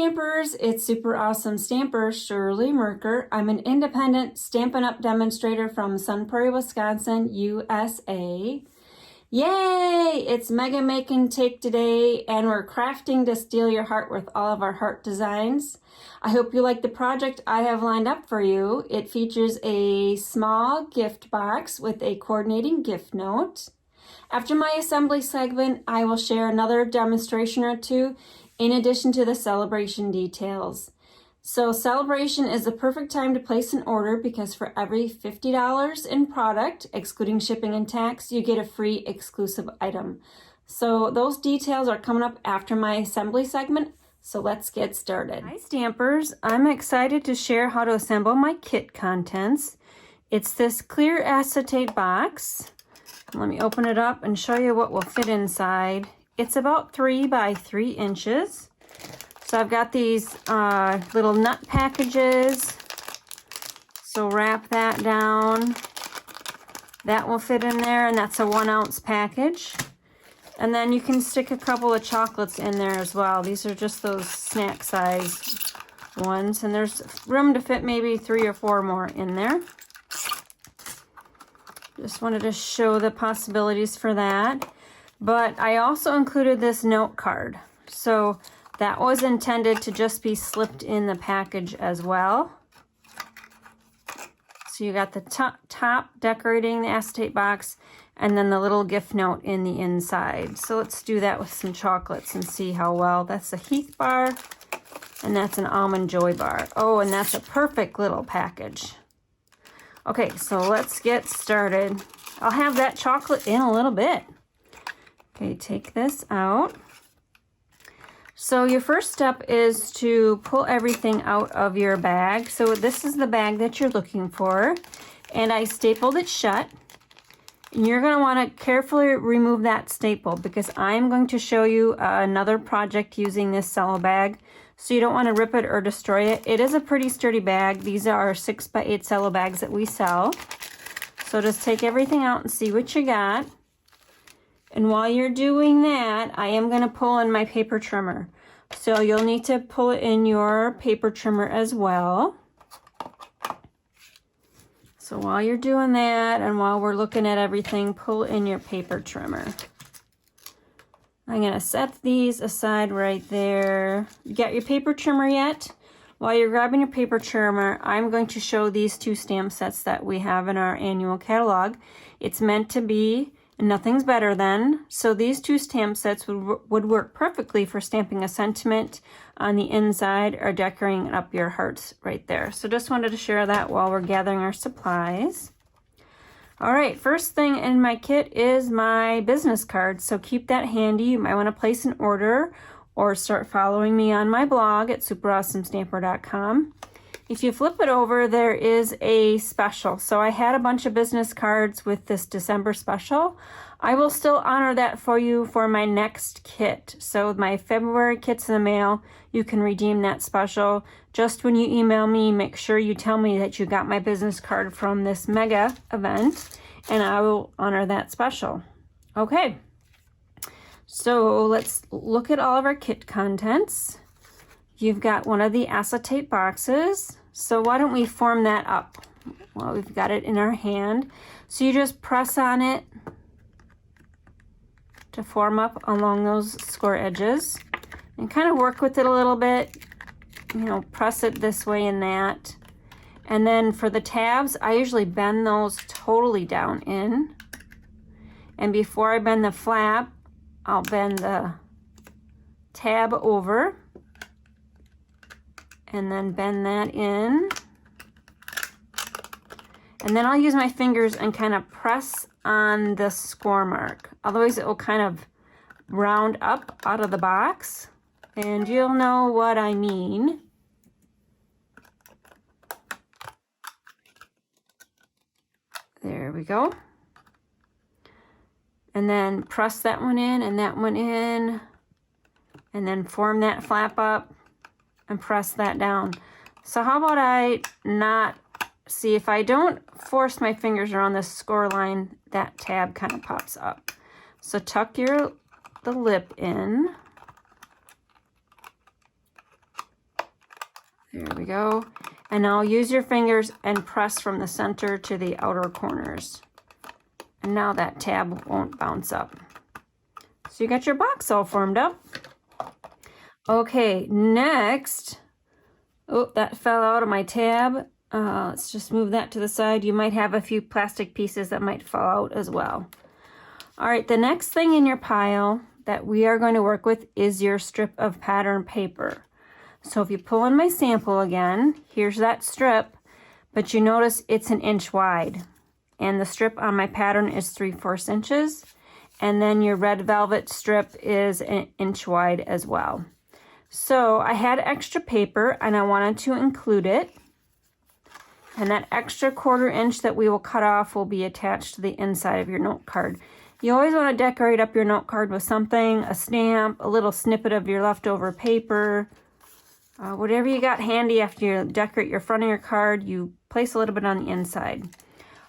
Stampers, it's Super Awesome Stamper Shirley Merker. I'm an independent Stampin' Up! Demonstrator from Sun Prairie, Wisconsin, USA. Yay! It's Mega Make and Take today, and we're crafting to steal your heart with all of our heart designs. I hope you like the project I have lined up for you. It features a small gift box with a coordinating gift note. After my assembly segment, I will share another demonstration or two in addition to the celebration details. So celebration is the perfect time to place an order because for every $50 in product, excluding shipping and tax, you get a free exclusive item. So those details are coming up after my assembly segment, so let's get started. Hi Stampers, I'm excited to share how to assemble my kit contents. It's this clear acetate box. Let me open it up and show you what will fit inside. It's about 3 by 3 inches. So I've got these little nut packages. So wrap that down. That will fit in there, and that's a 1 ounce package. And then you can stick a couple of chocolates in there as well. These are just those snack size ones, and there's room to fit maybe 3 or 4 more in there. Just wanted to show the possibilities for that. But I also included this note card. So that was intended to just be slipped in the package as well. So you got the top decorating the acetate box and then the little gift note in the inside. So let's do that with some chocolates and see how well. That's a Heath bar and that's an Almond Joy bar. Oh, and that's a perfect little package. Okay, so let's get started. I'll have that chocolate in a little bit. Okay, take this out. So your first step is to pull everything out of your bag. So this is the bag that you're looking for, and I stapled it shut. And you're going to want to carefully remove that staple because I'm going to show you another project using this cello bag. So you don't want to rip it or destroy it. It is a pretty sturdy bag. These are 6 by 8 cello bags that we sell. So just take everything out and see what you got. And while you're doing that, I am going to pull in my paper trimmer. So you'll need to pull it in your paper trimmer as well. So while you're doing that and while we're looking at everything, pull in your paper trimmer. I'm going to set these aside right there. You got your paper trimmer yet? While you're grabbing your paper trimmer, I'm going to show these 2 stamp sets that we have in our annual catalog. It's meant to be, and nothing's better than. So these 2 stamp sets would work perfectly for stamping a sentiment on the inside or decorating up your hearts right there. So just wanted to share that while we're gathering our supplies. All right, first thing in my kit is my business card. So keep that handy. You might want to place an order or start following me on my blog at superawesomestamper.com. If you flip it over, there is a special. So I had a bunch of business cards with this December special. I will still honor that for you for my next kit. So my February kit's in the mail. You can redeem that special. Just when you email me, make sure you tell me that you got my business card from this mega event, and I will honor that special. Okay. So let's look at all of our kit contents. You've got one of the acetate boxes. So why don't we form that up? Well, we've got it in our hand. So you just press on it to form up along those score edges and kind of work with it a little bit. You know, press it this way and that. And then for the tabs, I usually bend those totally down in. And before I bend the flap, I'll bend the tab over and then bend that in. And then I'll use my fingers and kind of press on the score mark. Otherwise it will kind of round up out of the box, and you'll know what I mean. There we go. And then press that one in and that one in, and then form that flap up and press that down. So how about I not, see if I don't force my fingers around this score line, that tab kind of pops up. So tuck the lip in There we go. And now use your fingers and press from the center to the outer corners. And now that tab won't bounce up. So you got your box all formed up. Okay, next, oh, that fell out of my tab. Let's just move that to the side. You might have a few plastic pieces that might fall out as well. All right, the next thing in your pile that we are going to work with is your strip of pattern paper. So if you pull in my sample again, here's that strip, but you notice it's 1 inch wide. And the strip on my pattern is 3/4 inches. And then your red velvet strip is 1 inch wide as well. So I had extra paper and I wanted to include it. And that extra 1/4 inch that we will cut off will be attached to the inside of your note card. You always want to decorate up your note card with something, a stamp, a little snippet of your leftover paper, whatever you got handy after you decorate your front of your card, you place a little bit on the inside.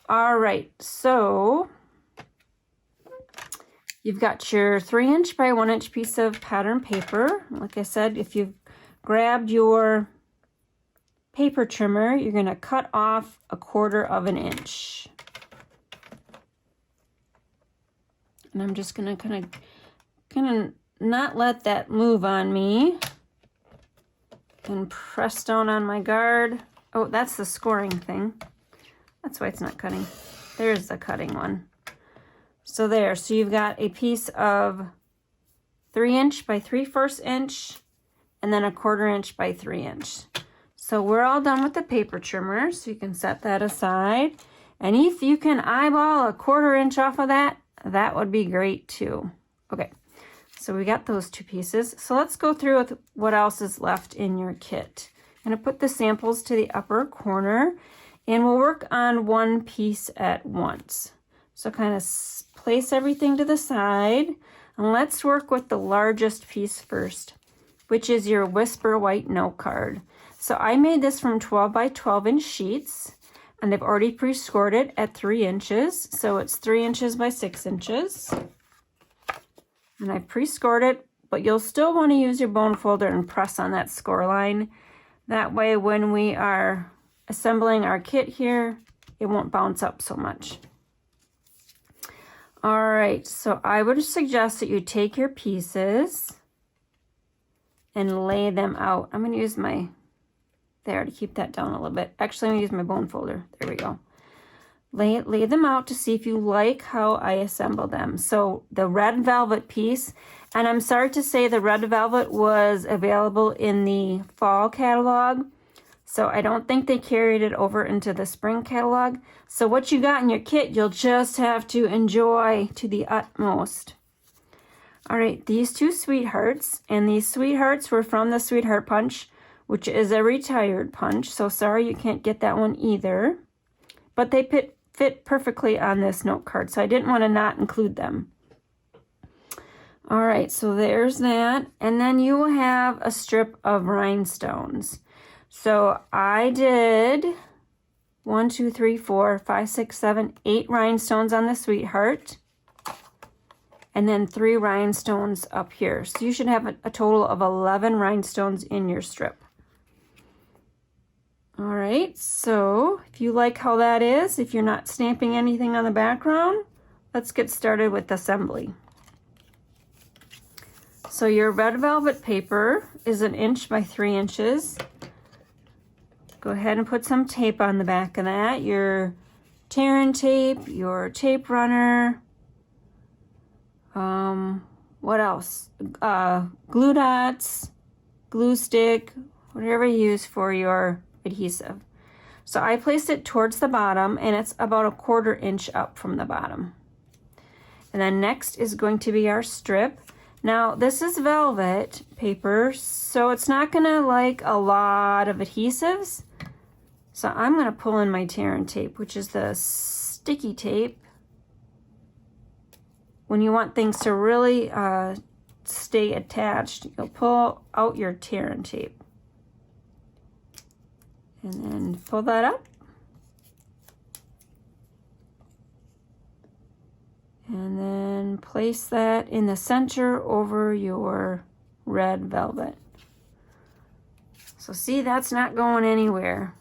All right, so you've got your 3 inch by 1 inch piece of pattern paper. Like I said, if you've grabbed your paper trimmer, you're going to cut off 1/4 inch. And I'm just going to kind of not let that move on me. And press down on my guard. Oh, that's the scoring thing. That's why it's not cutting. There's the cutting one. So there, so you've got a piece of 3 inch by 3/4 inch, and then 1/4 inch by 3 inch. So we're all done with the paper trimmer, so you can set that aside. And if you can eyeball 1/4 inch off of that, that would be great too. Okay, so we got those 2 pieces. So let's go through with what else is left in your kit. I'm gonna put the samples to the upper corner, and we'll work on 1 piece at once. So kind of place everything to the side, and let's work with the largest piece first, which is your Whisper White note card. So I made this from 12 by 12 inch sheets, and I've already pre-scored it at 3 inches. So it's 3 inches by 6 inches. And I've pre-scored it, but you'll still want to use your bone folder and press on that score line. That way when we are assembling our kit here, it won't bounce up so much. All right, so I would suggest that you take your pieces and lay them out. I'm going to use my, there, to keep that down a little bit. Actually, I'm going to use my bone folder. There we go. Lay them out to see if you like how I assemble them. So the red velvet piece, and I'm sorry to say the red velvet was available in the fall catalog. So I don't think they carried it over into the spring catalog. So what you got in your kit, you'll just have to enjoy to the utmost. All right, these 2 sweethearts, and these sweethearts were from the Sweetheart Punch, which is a retired punch. So sorry you can't get that one either. But they fit perfectly on this note card, so I didn't want to not include them. All right, so there's that. And then you will have a strip of rhinestones. So I did 1, 2, 3, 4, 5, 6, 7, 8 rhinestones on the Sweetheart. And then 3 rhinestones up here. So you should have a total of 11 rhinestones in your strip. All right, so if you like how that is, if you're not stamping anything on the background, let's get started with assembly. So your red velvet paper is 1 inch by 3 inches. Go ahead and put some tape on the back of that. Your tear and tape, your tape runner, what else? Glue dots, glue stick, whatever you use for your adhesive. So I placed it towards the bottom, and it's about 1/4 inch up from the bottom. And then next is going to be our strip. Now this is velvet paper, so it's not gonna like a lot of adhesives. So I'm gonna pull in my tear and tape, which is the sticky tape. When you want things to really stay attached, you'll pull out your tear and tape. And then pull that up. And then place that in the center over your red velvet. So see, that's not going anywhere.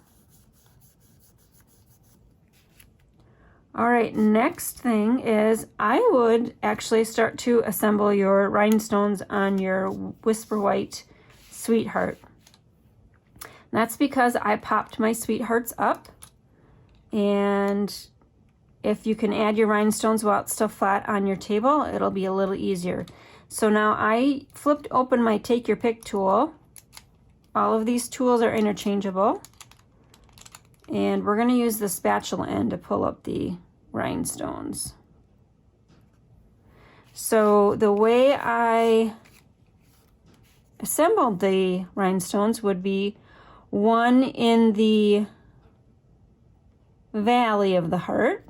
All right, next thing is I would actually start to assemble your rhinestones on your Whisper White Sweetheart. That's because I popped my sweethearts up, and if you can add your rhinestones while it's still flat on your table, it'll be a little easier. So now I flipped open my Take Your Pick tool. All of these tools are interchangeable, and we're going to use the spatula end to pull up the rhinestones. So the way I assembled the rhinestones would be one in the valley of the heart,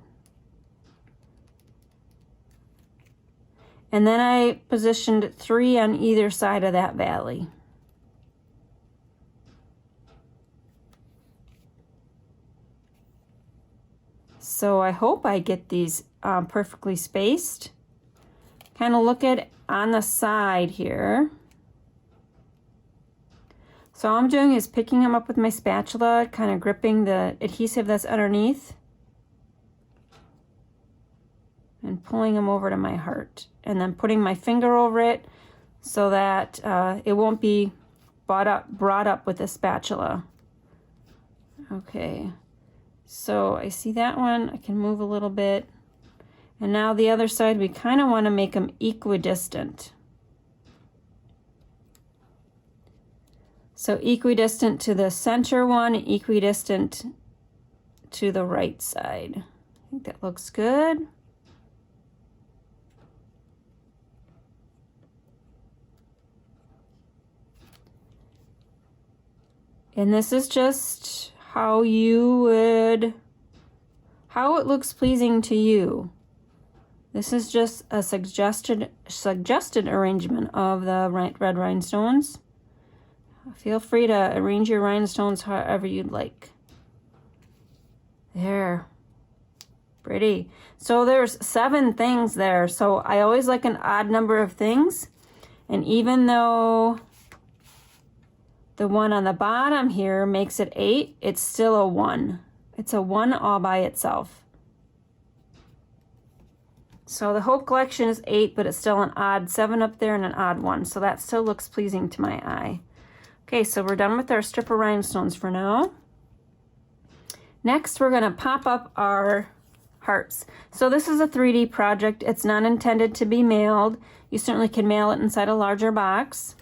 and then I positioned 3 on either side of that valley. So I hope I get these perfectly spaced. Kind of look at on the side here. So all I'm doing is picking them up with my spatula, kind of gripping the adhesive that's underneath and pulling them over to my heart, and then putting my finger over it so that it won't be brought up with the spatula. Okay, so I see that one. I can move a little bit. And now the other side, we kind of want to make them equidistant. So equidistant to the center one, equidistant to the right side. I think that looks good. And this is just how it looks pleasing to you. This is just a suggested arrangement of the red rhinestones. Feel free to arrange your rhinestones however you'd like. There. Pretty. So there's 7 things there. So I always like an odd number of things. And even though the one on the bottom here makes it 8, it's still a 1. It's a 1 all by itself. So the whole collection is 8, but it's still an odd 7 up there and an odd 1. So that still looks pleasing to my eye. Okay, so we're done with our stripper rhinestones for now. Next, we're going to pop up our hearts. So this is a 3D project. It's not intended to be mailed. You certainly can mail it inside a larger box.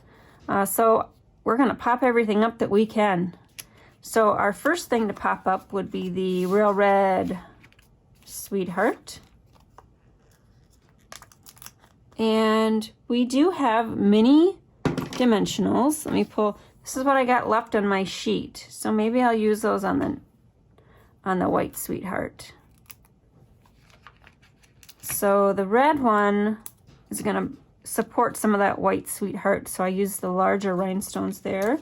So we're going to pop everything up that we can. So our first thing to pop up would be the Real Red Sweetheart. And we do have mini dimensionals. Let me pull. This is what I got left on my sheet. So maybe I'll use those on the white Sweetheart. So the red one is going to support some of that white Sweetheart. So I use the larger rhinestones there.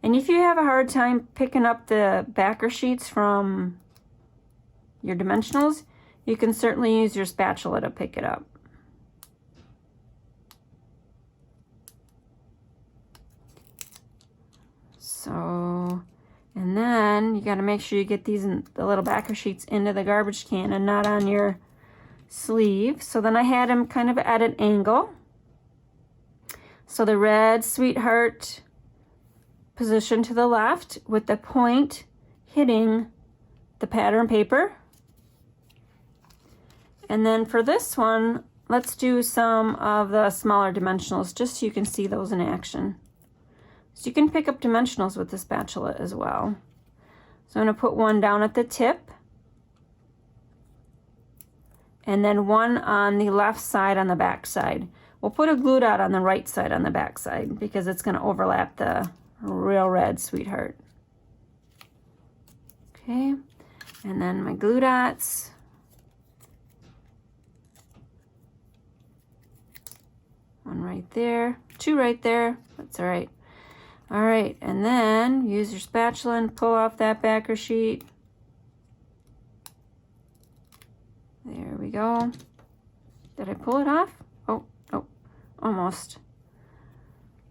And if you have a hard time picking up the backer sheets from your dimensionals, you can certainly use your spatula to pick it up. So, and then you got to make sure you get these the little backer sheets into the garbage can and not on your sleeve. So then I had them kind of at an angle. So the red Sweetheart positioned to the left with the point hitting the pattern paper. And then for this one, let's do some of the smaller dimensionals just so you can see those in action. So you can pick up dimensionals with the spatula as well. So I'm going to put one down at the tip, and then one on the left side on the back side. We'll put a glue dot on the right side on the back side because it's going to overlap the Real Red Sweetheart. Okay, and then my glue dots. One right there, 2 right there, that's all right. All right, and then use your spatula and pull off that backer sheet. There we go. Did I pull it off? Oh, almost.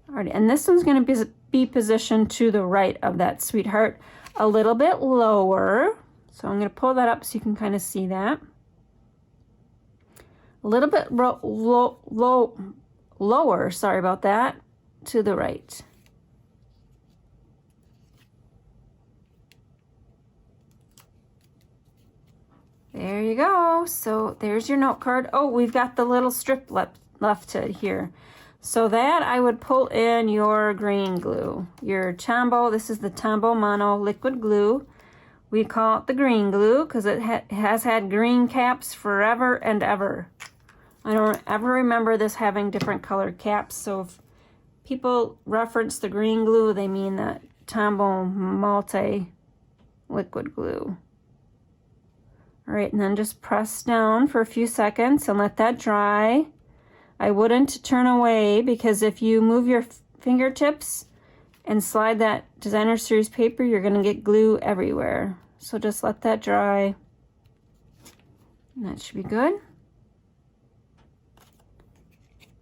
All right, and this one's going to be positioned to the right of that sweetheart, a little bit lower. So I'm going to pull that up so you can kind of see that. A little bit lower, sorry about that, to the right. There you go. So there's your note card. Oh, we've got the little strip left to here. So that I would pull in your green glue, your Tombow. This is the Tombow Mono liquid glue. We call it the green glue because it has had green caps forever and ever. I don't ever remember this having different colored caps. So if people reference the green glue, they mean that Tombow Multi liquid glue. All right, and then just press down for a few seconds and let that dry. I wouldn't turn away because if you move your fingertips and slide that designer series paper, you're going to get glue everywhere. So just let that dry. And that should be good.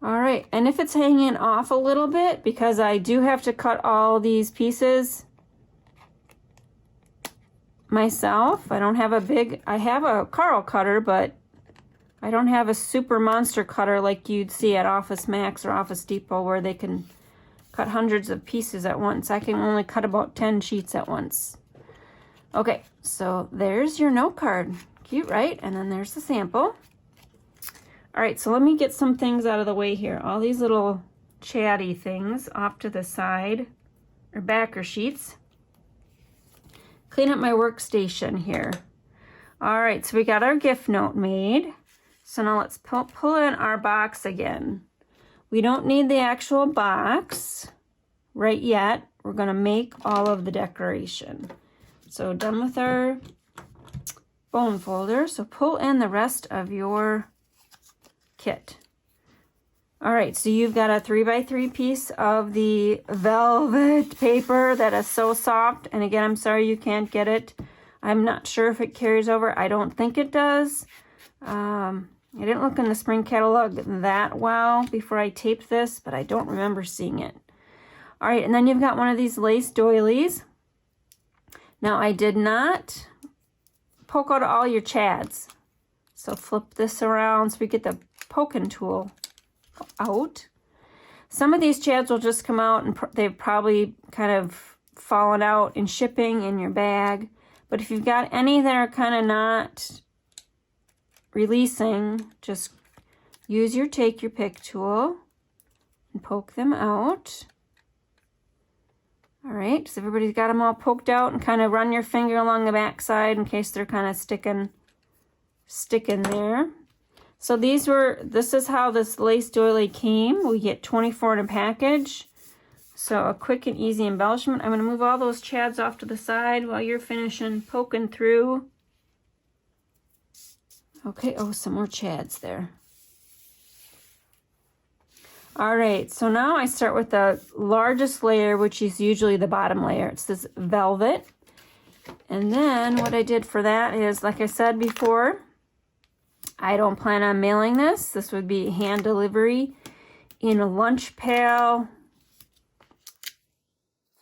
All right, and if it's hanging off a little bit, because I do have to cut all these pieces myself. I don't have a big, I have a Carl cutter, but I don't have a super monster cutter like you'd see at Office Max or Office Depot where they can cut hundreds of pieces at once. I can only cut about 10 sheets at once. Okay, so there's your note card. Cute, right? And then there's the sample. All right, so let me get some things out of the way here. All these little chatty things off to the side, or backer sheets. Clean up my workstation here. All right, so we got our gift note made. So now let's pull in our box again. We don't need the actual box right yet. We're gonna make all of the decoration. So done with our bone folder. So pull in the rest of your kit. All right, so you've got a 3x3 piece of the velvet paper that is so soft. And again, I'm sorry you can't get it. I'm not sure if it carries over. I don't think it does. I didn't look in the spring catalog that well before I taped this, but I don't remember seeing it. All right, and then you've got one of these lace doilies. Now, I did not poke out all your chads. So flip this around so we get the poking tool out. Some of these chads will just come out and they've probably kind of fallen out in shipping in your bag. But if you've got any that are kind of not releasing, just use your take your pick tool and poke them out. All right, so everybody's got them all poked out, and kind of run your finger along the back side in case they're kind of sticking there. So this is how this lace doily came. We get 24 in a package. So a quick and easy embellishment. I'm going to move all those chads off to the side while you're finishing poking through. Okay, oh, some more chads there. All right, so now I start with the largest layer, which is usually the bottom layer. It's this velvet. And then what I did for that is, like I said before, I don't plan on mailing this. This would be hand delivery in a lunch pail,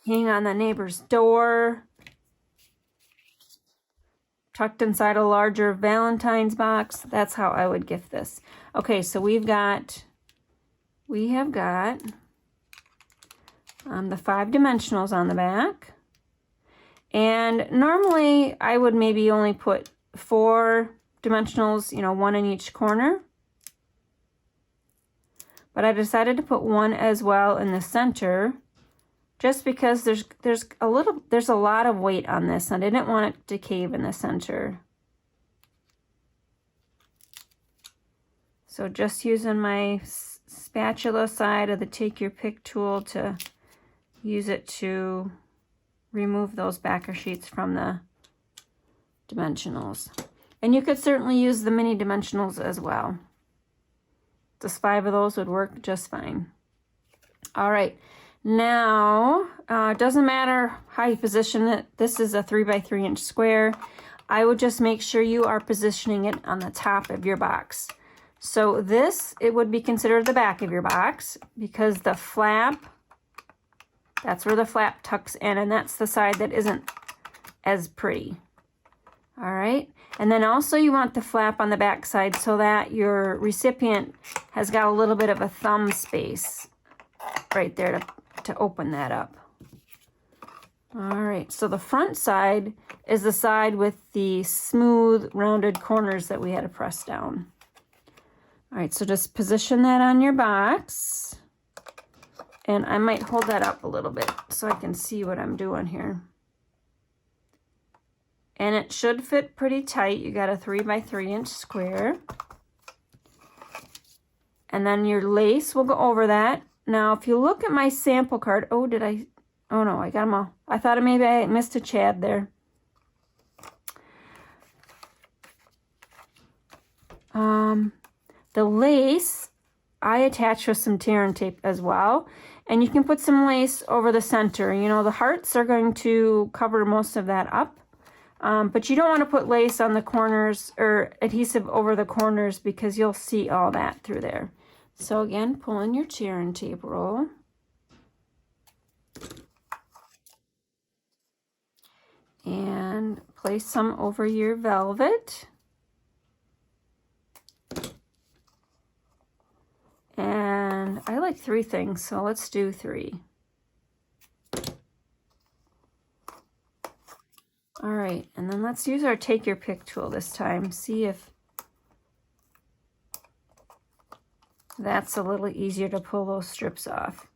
hang on the neighbor's door, tucked inside a larger Valentine's box. That's how I would gift this. Okay, so we have got the 5 dimensionals on the back. And normally I would maybe only put 4 dimensionals, you know, 1 in each corner. But I decided to put 1 as well in the center, just because there's a lot of weight on this, and I didn't want it to cave in the center. So just using my spatula side of the take your pick tool to use it to remove those backer sheets from the dimensionals. And you could certainly use the mini dimensionals as well. Just 5 of those would work just fine. All right, now it doesn't matter how you position it. This is a 3x3 inch square. I would just make sure you are positioning it on the top of your box. So this, it would be considered the back of your box, because the flap That's where the flap tucks in, and that's the side that isn't as pretty. All right, and then also you want the flap on the back side so that your recipient has got a little bit of a thumb space right there to open that up. All right, so the front side is the side with the smooth rounded corners that we had to press down. All right, so just position that on your box, and I might hold that up a little bit so I can see what I'm doing here. And it should fit pretty tight. You got a 3 by 3 inch square. And then your lace will go over that. Now, if you look at my sample card, oh no, I got them all. I thought maybe I missed a Chad there. The lace, I attach with some tear and tape as well. And you can put some lace over the center. You know, the hearts are going to cover most of that up. But you don't want to put lace on the corners or adhesive over the corners because you'll see all that through there. So again, pull in your tear and tape roll. And place some over your velvet. And I like 3 things, so let's do 3. All right, and then let's use our take your pick tool this time. See if that's a little easier to pull those strips off.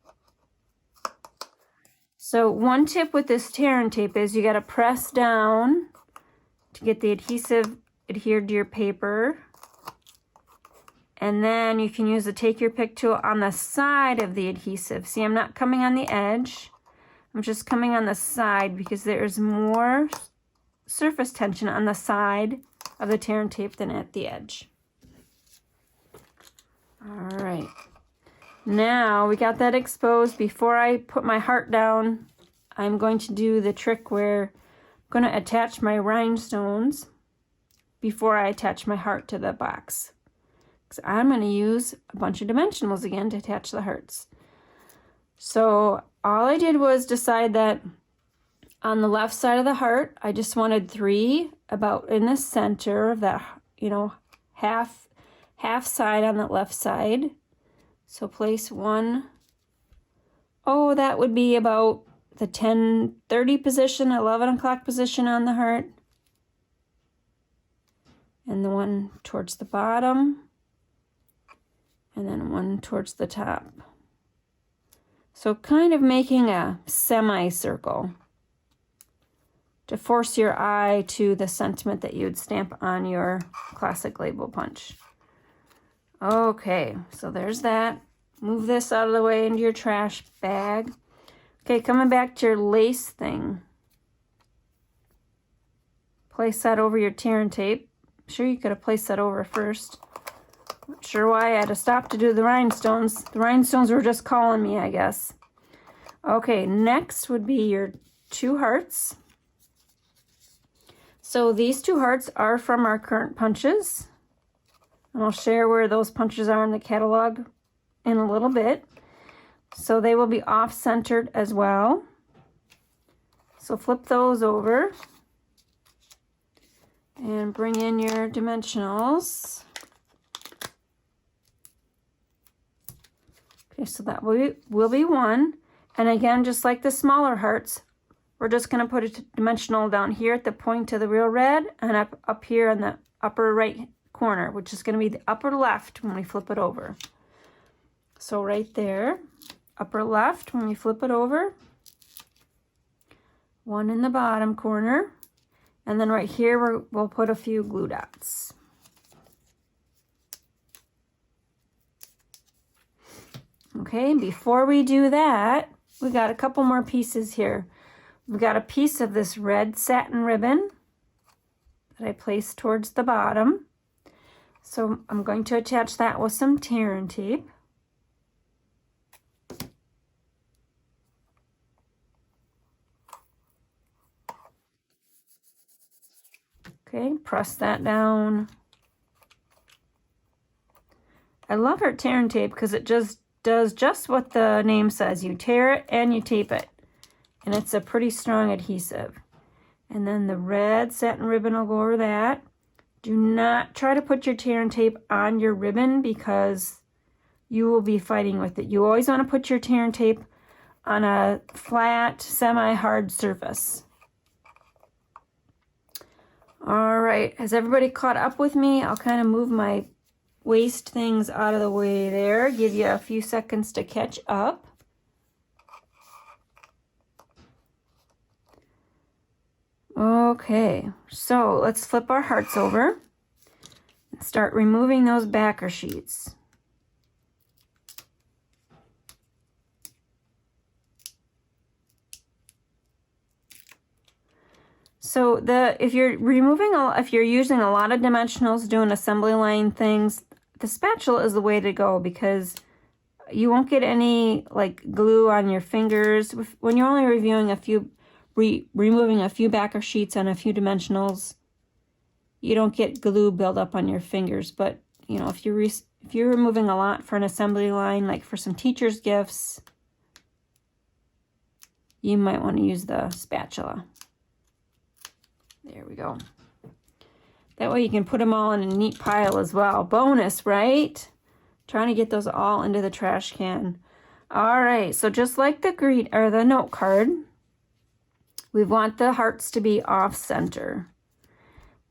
So one tip with this tear and tape is you got to press down to get the adhesive adhered to your paper. And then you can use the take your pick tool on the side of the adhesive. See, I'm not coming on the edge. I'm just coming on the side because there's more surface tension on the side of the tear and tape than at the edge. All right. Now we got that exposed. Before I put my heart down, I'm going to do the trick where I'm going to attach my rhinestones before I attach my heart to the box. So I'm going to use a bunch of dimensionals again to attach the hearts. So all I did was decide that on the left side of the heart, I just wanted 3 about in the center of that, you know, half side on the left side. So place 1. Oh, that would be about the 10:30 position, 11 o'clock position on the heart. And the one towards the bottom. And then one towards the top. So kind of making a semicircle to force your eye to the sentiment that you would stamp on your classic label punch. Okay, so there's that. Move this out of the way into your trash bag. Okay, coming back to your lace thing. Place that over your tear and tape. I'm sure you could have placed that over first. Not sure why I had to stop to do the rhinestones. The rhinestones were just calling me, I guess. Okay, next would be your 2 hearts. So these 2 hearts are from our current punches. And I'll share where those punches are in the catalog in a little bit. So they will be off-centered as well. So flip those over. And bring in your dimensionals. Okay, so that will be 1. And again, just like the smaller hearts, we're just going to put a dimensional down here at the point of the real red and up here in the upper right corner, which is going to be the upper left when we flip it over. So right there, upper left when we flip it over, 1 in the bottom corner, and then right here we'll put a few glue dots. Okay, before we do that, we got a couple more pieces here. We've got a piece of this red satin ribbon that I placed towards the bottom. So I'm going to attach that with some tear and tape. Okay, press that down. I love our tear and tape because it just does just what the name says. You tear it and you tape it. and it's a pretty strong adhesive. And then the red satin ribbon will go over that. Do not try to put your tear and tape on your ribbon because you will be fighting with it. You always want to put your tear and tape on a flat, semi-hard surface. All right, has everybody caught up with me? I'll kind of move my waste things out of the way there, give you a few seconds to catch up. Okay, so let's flip our hearts over and start removing those backer sheets. So if you're using a lot of dimensionals, doing assembly line things, the spatula is the way to go because you won't get any like glue on your fingers. When you're only reviewing removing a few backer sheets on a few dimensionals, you don't get glue buildup on your fingers. But you know, if you're removing a lot for an assembly line, like for some teacher's gifts, you might want to use the spatula. There we go. That way you can put them all in a neat pile as well. Bonus, right? Trying to get those all into the trash can. All right, so just like the note card, we want the hearts to be off center.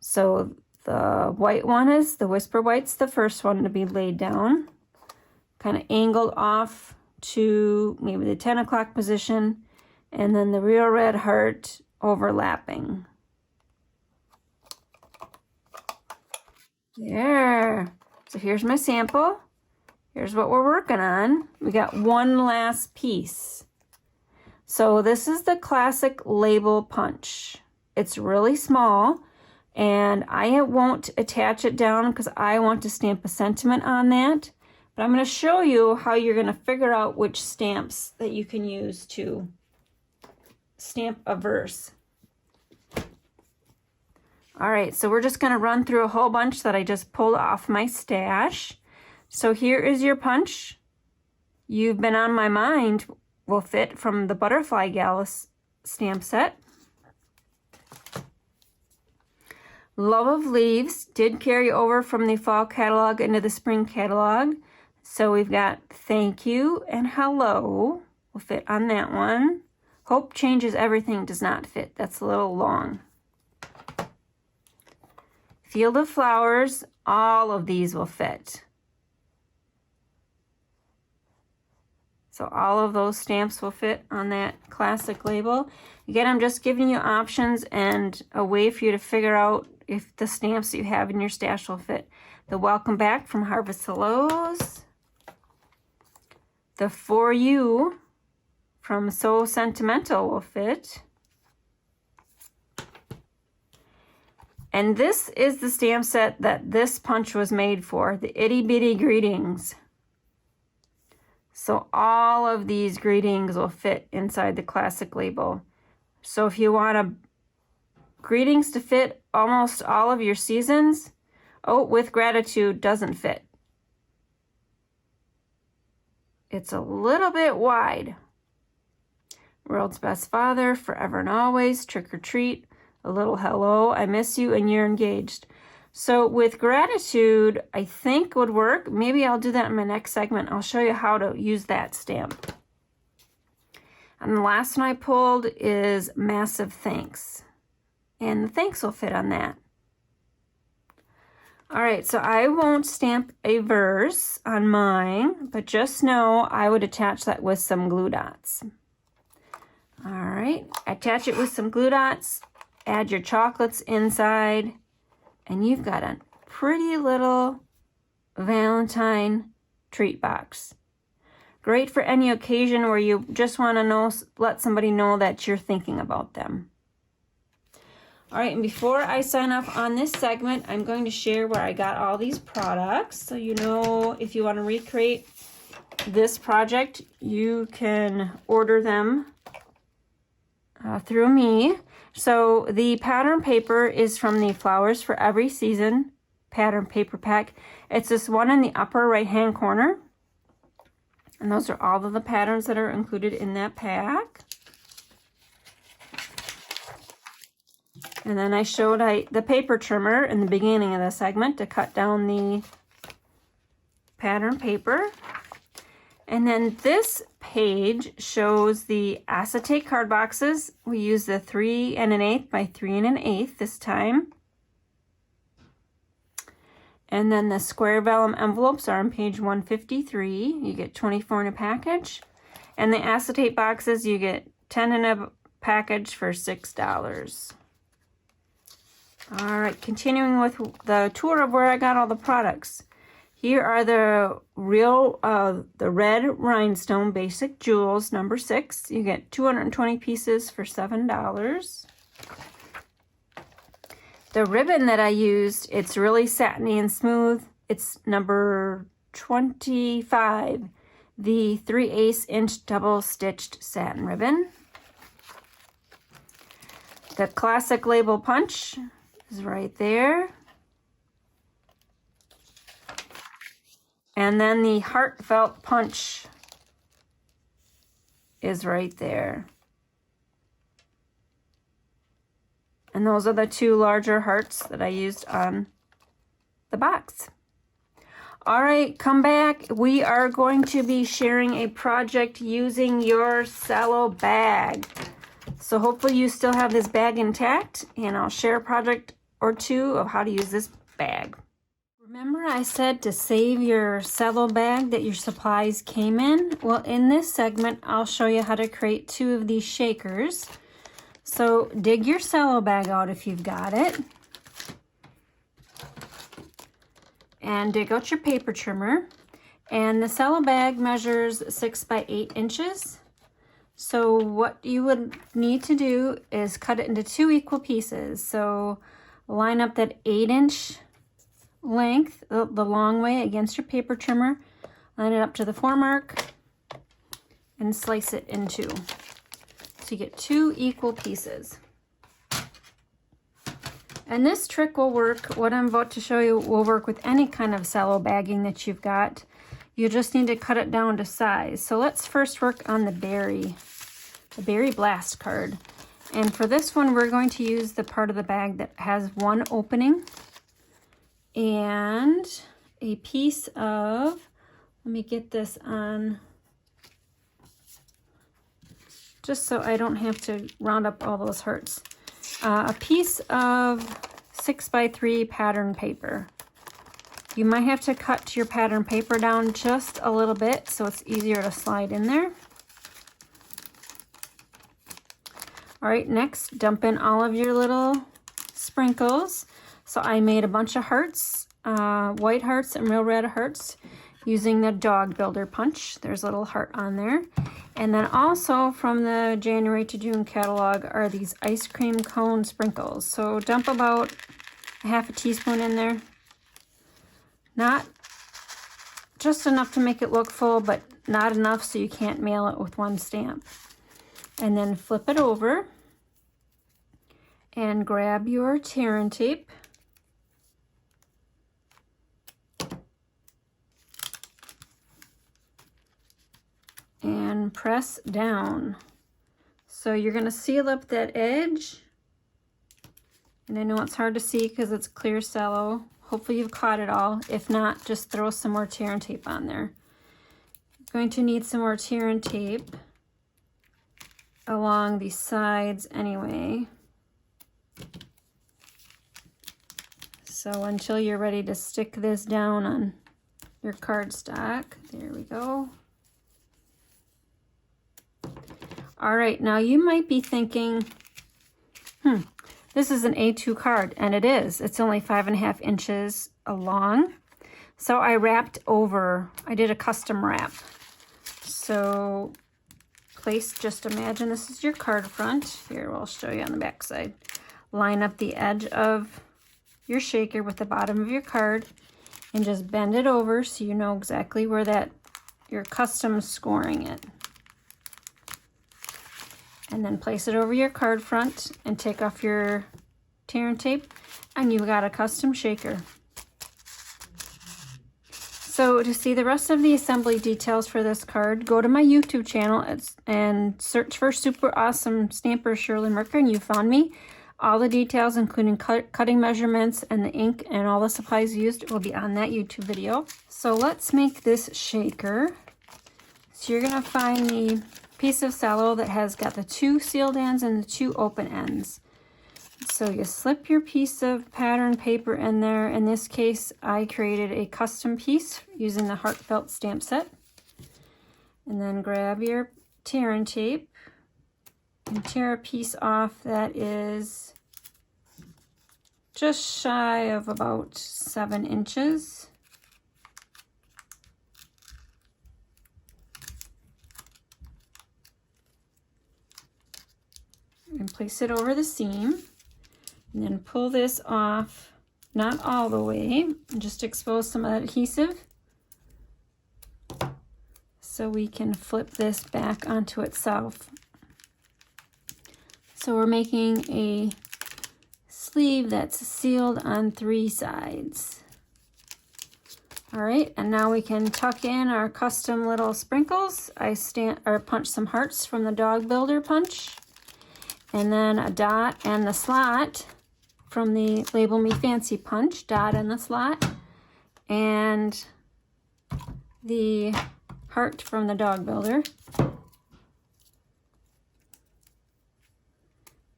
So the white one is, the Whisper White's the first one to be laid down. Kind of angled off to maybe the 10 o'clock position. And then the real red heart overlapping. There. So here's my sample. Here's what we're working on. We got one last piece. So this is the classic label punch. It's really small, and I won't attach it down because I want to stamp a sentiment on that. But I'm going to show you how you're going to figure out which stamps that you can use to stamp a verse. All right, so we're just going to run through a whole bunch that I just pulled off my stash. So here is your punch. You've Been on My Mind will fit from the Butterfly Gala stamp set. Love of Leaves did carry over from the fall catalog into the spring catalog. So we've got Thank You and Hello will fit on that one. Hope Changes Everything does not fit. That's a little long. Field of Flowers, all of these will fit. So all of those stamps will fit on that classic label. Again, I'm just giving you options and a way for you to figure out if the stamps that you have in your stash will fit. The Welcome Back from Harvest Hellos. The For You from So Sentimental will fit. And this is the stamp set that this punch was made for, the Itty Bitty Greetings. So all of these greetings will fit inside the classic label. So if you want greetings to fit almost all of your seasons, oh, With Gratitude doesn't fit. It's a little bit wide. World's Best Father, Forever and Always, Trick or Treat, A Little Hello, I Miss You, and You're Engaged. So With Gratitude, I think would work. Maybe I'll do that in my next segment. I'll show you how to use that stamp. And the last one I pulled is Massive Thanks. And the thanks will fit on that. All right, so I won't stamp a verse on mine, but just know I would attach that with some glue dots. All right, attach it with some glue dots, add your chocolates inside, and you've got a pretty little Valentine treat box. Great for any occasion where you just want to let somebody know that you're thinking about them. All right, and before I sign off on this segment, I'm going to share where I got all these products. So you know, if you want to recreate this project, you can order them through me. So the pattern paper is from the Flowers for Every Season pattern paper pack. It's this one in the upper right hand corner. And those are all of the patterns that are included in that pack. And then I showed the paper trimmer in the beginning of the segment to cut down the pattern paper. And then this page shows the acetate card boxes. We use the 3 1/8 by 3 1/8 this time. And then the square vellum envelopes are on page 153. You get 24 in a package. And the acetate boxes, you get 10 in a package for $6. All right, continuing with the tour of where I got all the products. Here are the the red rhinestone basic jewels, number 6. You get 220 pieces for $7. The ribbon that I used, it's really satiny and smooth. It's number 25, the 3/8 inch double stitched satin ribbon. The classic label punch is right there. And then the heartfelt punch is right there. And those are the 2 larger hearts that I used on the box. All right, come back. We are going to be sharing a project using your cello bag. So hopefully you still have this bag intact, and I'll share a project or 2 of how to use this bag. Remember I said to save your cello bag that your supplies came in? Well, in this segment, I'll show you how to create 2 of these shakers. So dig your cello bag out if you've got it. And dig out your paper trimmer. And the cello bag measures 6 by 8 inches. So what you would need to do is cut it into 2 equal pieces. So line up that 8-inch length the long way against your paper trimmer, line it up to the 4 mark, and slice it in 2. So you get 2 equal pieces. And this trick will work, what I'm about to show you will work with any kind of cello bagging that you've got. You just need to cut it down to size. So let's first work on the berry blast card. And for this one, we're going to use the part of the bag that has 1 opening and a piece of, let me get this on, just so I don't have to round up all those hearts. A piece of 6 by 3 pattern paper. You might have to cut your pattern paper down just a little bit so it's easier to slide in there. All right, next, dump in all of your little sprinkles. So I made a bunch of hearts, white hearts and real red hearts using the dog builder punch. There's a little heart on there. And then also from the January to June catalog are these ice cream cone sprinkles. So dump about a half a teaspoon in there. Not just enough to make it look full, but not enough so you can't mail it with 1 stamp. And then flip it over and grab your tear and tape. And press down. So you're going to seal up that edge. And I know it's hard to see because it's clear cello. Hopefully you've caught it all. If not, just throw some more tear and tape on there. You're going to need some more tear and tape along the sides anyway. So until you're ready to stick this down on your cardstock. There we go. All right, now you might be thinking, this is an A2 card, and it is. It's only 5.5 inches long. So I wrapped over, I did a custom wrap. So just imagine this is your card front. Here, I'll show you on the back side. Line up the edge of your shaker with the bottom of your card and just bend it over so you know exactly where you're custom scoring it. And then place it over your card front and take off your tear and tape, and you've got a custom shaker. So to see the rest of the assembly details for this card, go to my YouTube channel and search for Super Awesome Stamper Shirley Merker, and you found me. All the details, including cutting measurements and the ink and all the supplies used, will be on that YouTube video. So let's make this shaker. So you're gonna find the piece of cello that has got the 2 sealed ends and the 2 open ends. So you slip your piece of pattern paper in there. In this case, I created a custom piece using the Heartfelt stamp set. And then grab your tearing tape and tear a piece off that is just shy of about 7 inches. And place it over the seam. And then pull this off, not all the way, and just expose some of that adhesive so we can flip this back onto itself. So we're making a sleeve that's sealed on 3 sides. All right, and now we can tuck in our custom little sprinkles. I punch some hearts from the Dog Builder punch, and then a dot and the slot from the Label Me Fancy punch, dot in the slot, and the heart from the Dog Builder.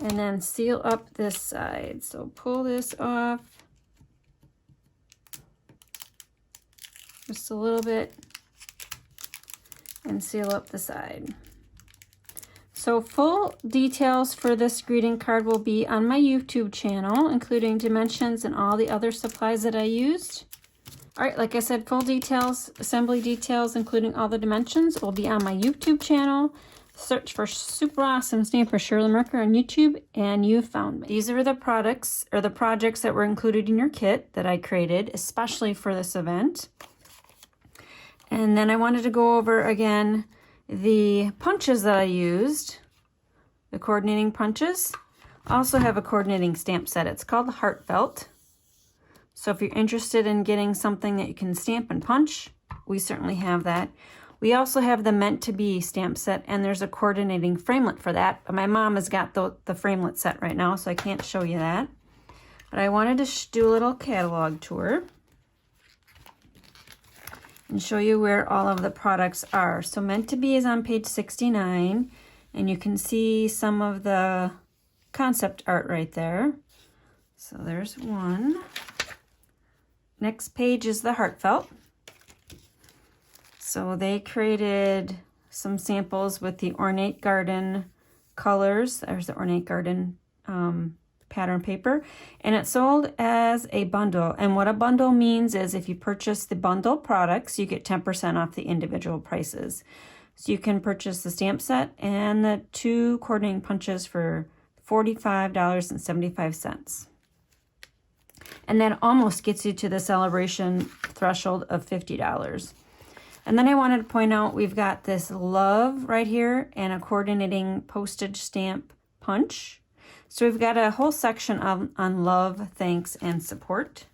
And then seal up this side. So pull this off just a little bit and seal up the side. So full details for this greeting card will be on my YouTube channel, including dimensions and all the other supplies that I used. All right, like I said, full details, assembly details, including all the dimensions, will be on my YouTube channel. Search for Super Awesome Stamper Shirley Merker on YouTube, and you found me. These are the products or the projects that were included in your kit that I created, especially for this event. And then I wanted to go over again the punches that I used, the coordinating punches. I also have a coordinating stamp set. It's called the Heartfelt. So if you're interested in getting something that you can stamp and punch, we certainly have that. We also have the Meant to Be stamp set, and there's a coordinating framelit for that. But my mom has got the framelit set right now, so I can't show you that. But I wanted to do a little catalog tour and show you where all of the products are. So Meant to Be is on page 69, and you can see some of the concept art right there. So there's one. Next page is the Heartfelt. So they created some samples with the Ornate Garden colors. There's the Ornate Garden pattern paper, and it's sold as a bundle. And what a bundle means is if you purchase the bundle products, you get 10% off the individual prices. So you can purchase the stamp set and the 2 coordinating punches for $45.75. And that almost gets you to the celebration threshold of $50. And then I wanted to point out we've got this love right here and a coordinating postage stamp punch. So we've got a whole section on love, thanks, and support.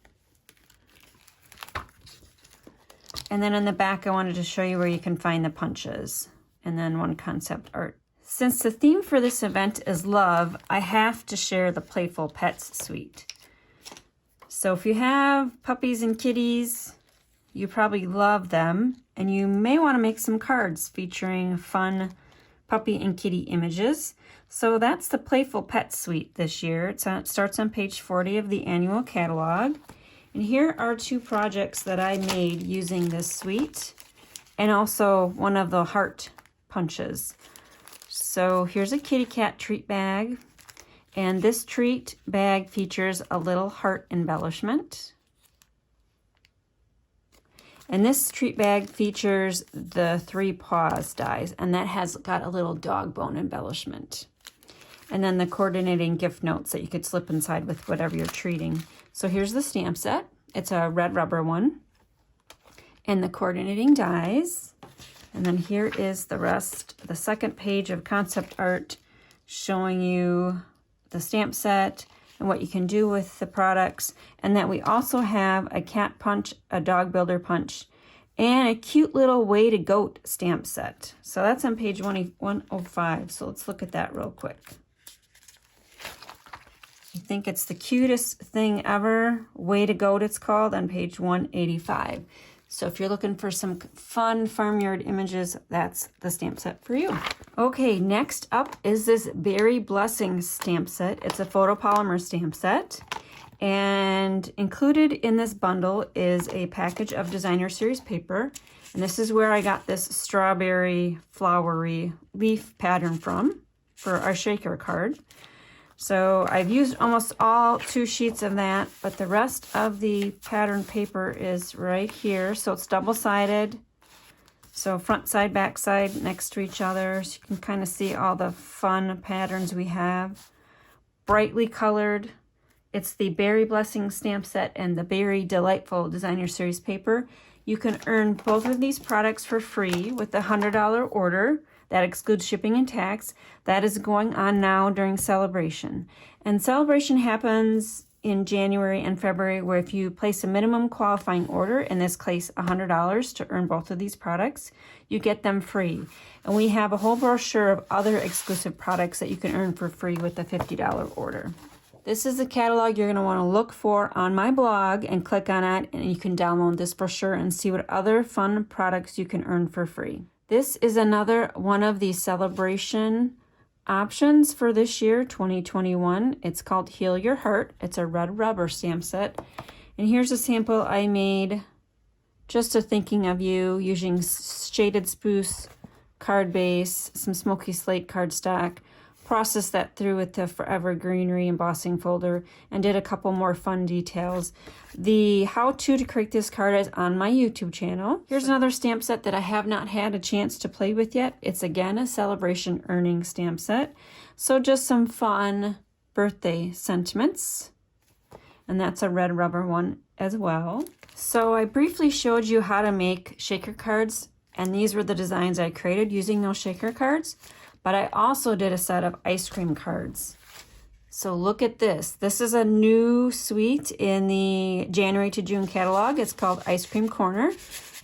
And then in the back, I wanted to show you where you can find the punches and then one concept art. Since the theme for this event is love, I have to share the Playful Pets suite. So if you have puppies and kitties, you probably love them, and you may want to make some cards featuring fun puppy and kitty images. So that's the Playful Pet Suite this year. It starts on page 40 of the annual catalog. And here are 2 projects that I made using this suite, and also one of the heart punches. So here's a kitty cat treat bag, and this treat bag features a little heart embellishment. And this treat bag features the 3 paws dies, and that has got a little dog bone embellishment. And then the coordinating gift notes that you could slip inside with whatever you're treating. So here's the stamp set. It's a red rubber one. And the coordinating dies. And then here is the rest, the second page of concept art showing you the stamp set and what you can do with the products, and that we also have a cat punch, a dog builder punch, and a cute little 𝐂𝐤𝐴𝐧𝐧𝐞 stamp set. So that's on page 105. So let's look at that real quick. I think it's the cutest thing ever. Way to Goat, it's called, on page 185. So if you're looking for some fun farmyard images, that's the stamp set for you. Okay, next up is this Berry Blessing stamp set. It's a photopolymer stamp set. And included in this bundle is a package of designer series paper. And this is where I got this strawberry flowery leaf pattern from for our shaker card. So I've used almost all 2 sheets of that, but the rest of the pattern paper is right here. So it's double-sided. So front side, back side next to each other. So you can kind of see all the fun patterns we have. Brightly colored. It's the Berry Blessing stamp set and the Berry Delightful Designer Series paper. You can earn both of these products for free with the $100 order. That excludes shipping and tax. That is going on now during Celebration. And Celebration happens in January and February, where if you place a minimum qualifying order, in this case $100 to earn both of these products, you get them free. And we have a whole brochure of other exclusive products that you can earn for free with the $50 order. This is the catalog you're going to want to look for on my blog and click on it, and you can download this brochure and see what other fun products you can earn for free. This is another one of the celebration options for this year, 2021. It's called Heal Your Heart. It's a red rubber stamp set. And here's a sample I made just a thinking of you, using shaded spruce card base, some smoky slate cardstock, processed that through with the Forever Greenery embossing folder, and did a couple more fun details. The how-to create this card is on my YouTube channel. Here's another stamp set that I have not had a chance to play with yet. It's again a celebration earning stamp set. So just some fun birthday sentiments. And that's a red rubber one as well. So I briefly showed you how to make shaker cards, and these were the designs I created using those shaker cards. But I also did a set of ice cream cards. So look at this. This is a new suite in the January to June catalog. It's called Ice Cream Corner.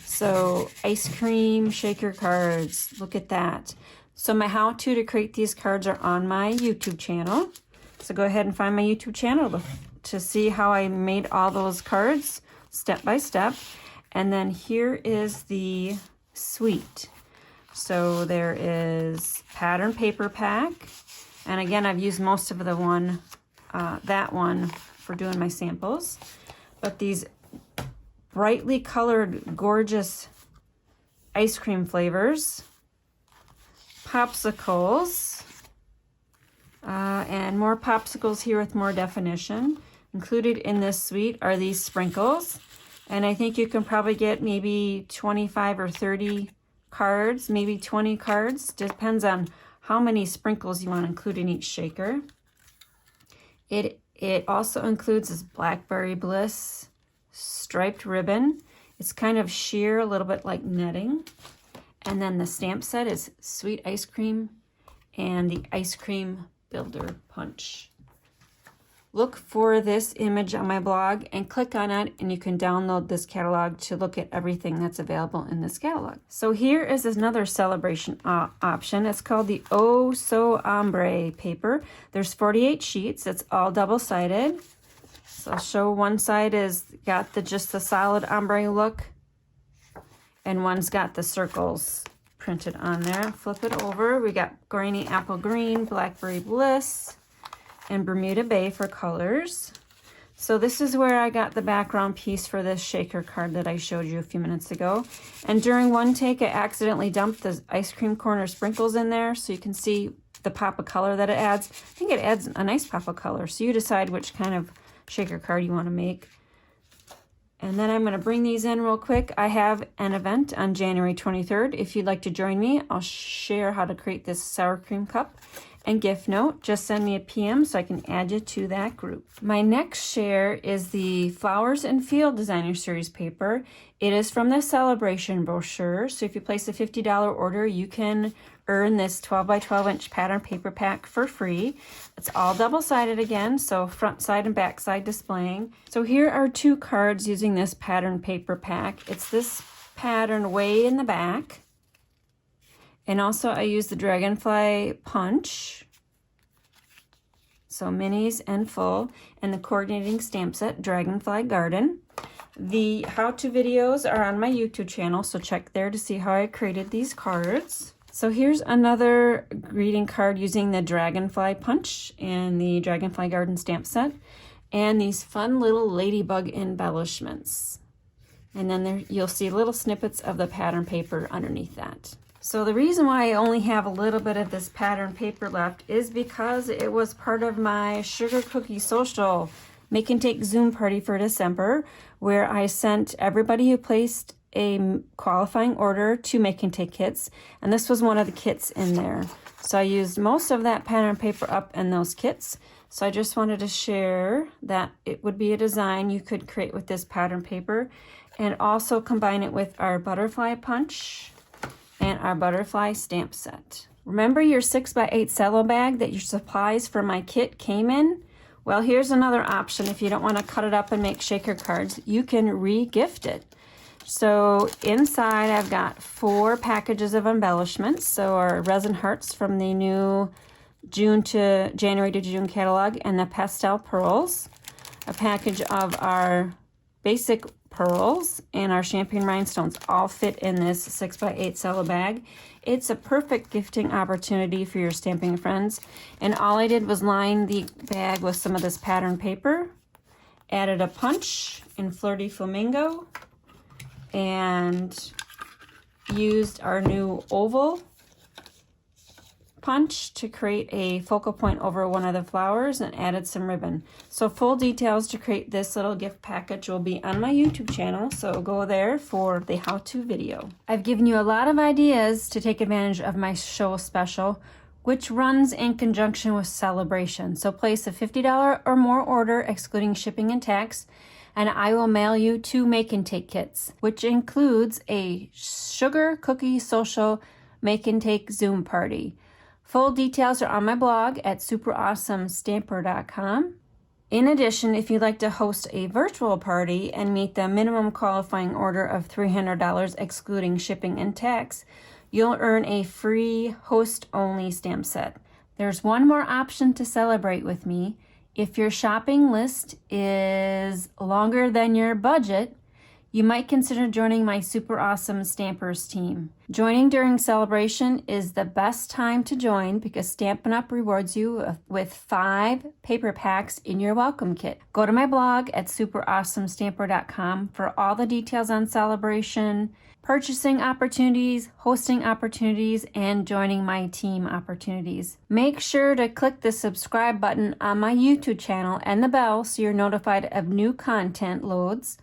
So ice cream shaker cards. Look at that. So my how-to create these cards are on my YouTube channel. So go ahead and find my YouTube channel to see how I made all those cards step by step. And then here is the suite. So there is pattern paper pack, and again I've used most of the one, that one, for doing my samples. But these brightly colored, gorgeous ice cream flavors, popsicles, and more popsicles here with more definition. Included in this suite are these sprinkles, and I think you can probably get maybe 25 or 30 cards, maybe 20 cards. Depends on how many sprinkles you want to include in each shaker. It also includes this Blackberry Bliss striped ribbon. It's kind of sheer, a little bit like netting. And then the stamp set is Sweet Ice Cream and the Ice Cream Builder Punch. Look for this image on my blog and click on it, and you can download this catalog to look at everything that's available in this catalog. So here is another celebration option. It's called the 𝐂𝐨𝐧𝐧𝐞 paper. There's 48 sheets. It's all double-sided. So I'll show one side is got just the solid ombre look, and one's got the circles printed on there. Flip it over. We got Grainy Apple Green, Blackberry Bliss, and Bermuda Bay for colors. So this is where I got the background piece for this shaker card that I showed you a few minutes ago. And during one take, I accidentally dumped the ice cream corner sprinkles in there, so you can see the pop of color that it adds. I think it adds a nice pop of color, so you decide which kind of shaker card you want to make. And then I'm going to bring these in real quick. I have an event on January 23rd. If you'd like to join me, I'll share how to create this sour cream cup and gift note. Just send me a PM so I can add you to that group. My next share is the Flowers and Field Designer Series paper. It is from the Celebration brochure. So if you place a $50 order, you can earn this 12 by 12 inch pattern paper pack for free. It's all double-sided again, so front side and back side displaying. So here are 2 cards using this pattern paper pack. It's this pattern way in the back. And also I use the Dragonfly Punch. so minis and full, and the coordinating stamp set, Dragonfly Garden. The how-to videos are on my YouTube channel, so check there to see how I created these cards. So here's another greeting card using the Dragonfly Punch and the Dragonfly Garden stamp set, and these fun little ladybug embellishments. And then there you'll see little snippets of the pattern paper underneath that. So the reason why I only have a little bit of this pattern paper left is because it was part of my Sugar Cookie Social Make and Take Zoom party for December, where I sent everybody who placed a qualifying order to Make and Take kits, and this was one of the kits in there. So I used most of that pattern paper up in those kits. So I just wanted to share that it would be a design you could create with this pattern paper, and also combine it with our butterfly punch and our butterfly stamp set. Remember your 6x8 cello bag that your supplies for my kit came in? Well, here's another option. If you don't want to cut it up and make shaker cards, you can re-gift it. So inside I've got 4 packages of embellishments. So our resin hearts from the new January to June catalog, and the pastel pearls, a package of our basic pearls, and our champagne rhinestones all fit in this 6x8 cello bag. It's a perfect gifting opportunity for your stamping friends. And all I did was line the bag with some of this pattern paper, added a punch in Flirty Flamingo, and used our new oval punch to create a focal point over one of the flowers, and added some ribbon. So full details to create this little gift package will be on my YouTube channel, so go there for the how-to video. I've given you a lot of ideas to take advantage of my show special, which runs in conjunction with Celebration. So place a $50 or more order excluding shipping and tax, and I will mail you 2 Make and Take kits, which includes a Sugar Cookie Social Make and Take Zoom party. Full details are on my blog at superawesomestamper.com. In addition, if you'd like to host a virtual party and meet the minimum qualifying order of $300 excluding shipping and tax, you'll earn a free host-only stamp set. There's one more option to celebrate with me. If your shopping list is longer than your budget, you might consider joining my Super Awesome Stampers team. Joining during Celebration is the best time to join because Stampin' Up! Rewards you with 5 paper packs in your welcome kit. Go to my blog at superawesomestamper.com for all the details on Celebration, purchasing opportunities, hosting opportunities, and joining my team opportunities. Make sure to click the subscribe button on my YouTube channel and the bell so you're notified of new content loads.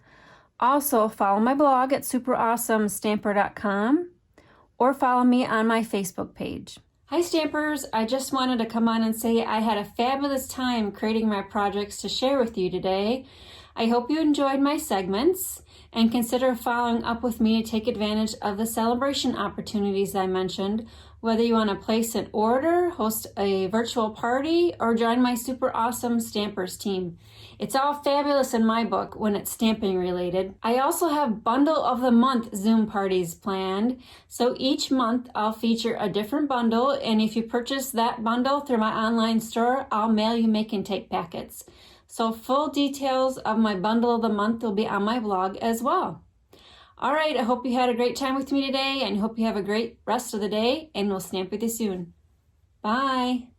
Also, follow my blog at superawesomestamper.com or follow me on my Facebook page. Hi Stampers, I just wanted to come on and say I had a fabulous time creating my projects to share with you today. I hope you enjoyed my segments and consider following up with me to take advantage of the celebration opportunities I mentioned, whether you want to place an order, host a virtual party, or join my Super Awesome Stampers team. It's all fabulous in my book when it's stamping related. I also have Bundle of the Month Zoom parties planned. So each month I'll feature a different bundle, and if you purchase that bundle through my online store, I'll mail you Make and Take packets. So full details of my Bundle of the Month will be on my blog as well. All right, I hope you had a great time with me today and hope you have a great rest of the day, and we'll stamp with you soon. Bye.